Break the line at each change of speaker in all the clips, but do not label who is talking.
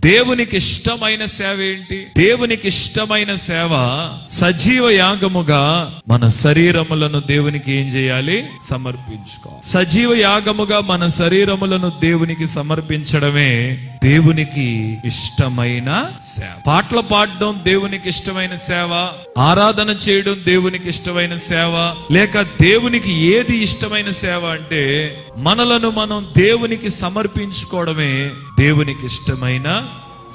దేవునికి ఇష్టమైన సేవ ఏంటి? దేవునికి ఇష్టమైన సేవ సజీవ యాగముగా మన శరీరములను దేవునికి ఏం చేయాలి? సమర్పించుకోవాలి. సజీవ యాగముగా మన శరీరములను దేవునికి సమర్పించడమే దేవునికి ఇష్టమైన సేవ. పాటలు పాడడం దేవునికి ఇష్టమైన సేవ, ఆరాధన చేయడం దేవునికి ఇష్టమైన సేవ, లేక దేవునికి ఏది ఇష్టమైన సేవ అంటే మనలను మనం దేవునికి సమర్పించుకోవడమే దేవునికి ఇష్టమైన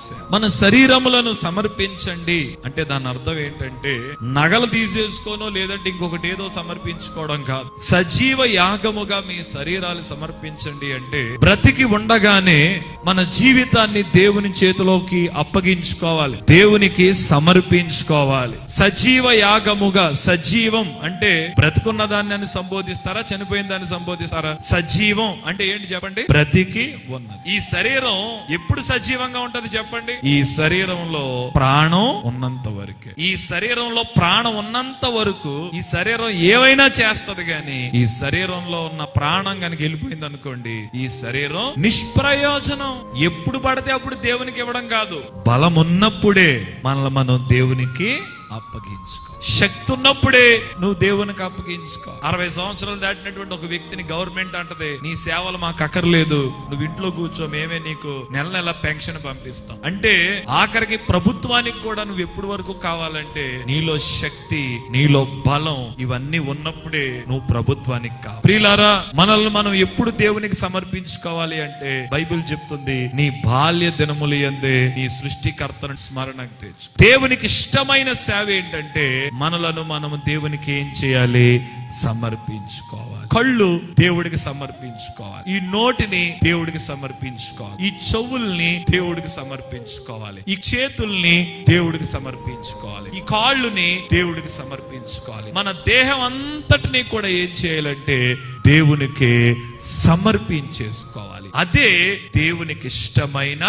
సేవ. మన శరీరములను సమర్పించండి అంటే దాని అర్థం ఏంటంటే నగలు తీసేసుకోనో లేదంటే ఇంకొకటి ఏదో సమర్పించుకోవడం కాదు. సజీవ యాగముగా మీ శరీరాలు సమర్పించండి అంటే బ్రతికి ఉండగానే మన జీవితాన్ని దేవుని చేతిలోకి అప్పగించుకోవాలి, దేవునికి సమర్పించుకోవాలి. సజీవ యాగముగా, సజీవం అంటే బ్రతుకున్న దాన్ని అని సంబోధిస్తారా, చనిపోయిన దాన్ని సంబోధిస్తారా? సజీవం అంటే ఏంటి చెప్పండి? బ్రతికి ఉన్నది. ఈ శరీరం ఎప్పుడు సజీవంగా ఉంటది చెప్పండి? ఈ శరీరంలో ప్రాణం ఉన్నంత వరకే. ఈ శరీరంలో ప్రాణం ఉన్నంత వరకు ఈ శరీరం ఏవైనా చేస్తది గాని ఈ శరీరంలో ఉన్న ప్రాణం కనుక వెళ్ళిపోయింది అనుకోండి, ఈ శరీరం నిష్ప్రయోజనం. ఎప్పుడు పడితే అప్పుడు దేవునికి ఇవ్వడం కాదు, బలం ఉన్నప్పుడే మనల్ని మనం దేవునికి అప్పగించుకో. శక్తి ఉన్నప్పుడే నువ్వు దేవునికి అప్పగించుకో. 60 సంవత్సరాలు దాటినటువంటి ఒక వ్యక్తిని గవర్నమెంట్ అంటది, నీ సేవలు మాకు అక్కర్లేదు, నువ్వు ఇంట్లో కూర్చో, మేమే నీకు నెల నెల పెన్షన్ పంపిస్తాం అంటే ఆఖరికి ప్రభుత్వానికి కూడా నువ్వు ఎప్పుడు వరకు కావాలంటే నీలో శక్తి, నీలో బలం ఇవన్నీ ఉన్నప్పుడే నువ్వు ప్రభుత్వానికి కావాలి. ప్రియులారా, మనల్ని మనం ఎప్పుడు దేవునికి సమర్పించుకోవాలి అంటే బైబిల్ చెప్తుంది, నీ బాల్య దినములు యందే నీ సృష్టికర్తను స్మరణకు తెచ్చు. దేవునికి ఇష్టమైన సేవ ఏంటంటే మనలను మనము దేవునికి ఏం చేయాలి? సమర్పించుకోవాలి. కళ్ళు దేవుడికి సమర్పించుకోవాలి, ఈ నోటిని దేవుడికి సమర్పించుకోవాలి, ఈ చెవుల్ని దేవుడికి సమర్పించుకోవాలి, ఈ చేతుల్ని దేవుడికి సమర్పించుకోవాలి, ఈ కాళ్ళుని దేవుడికి సమర్పించుకోవాలి. మన దేహం అంతటినీ కూడా ఏం చేయాలంటే దేవునికి సమర్పించేసుకోవాలి. అదే దేవునికి ఇష్టమైన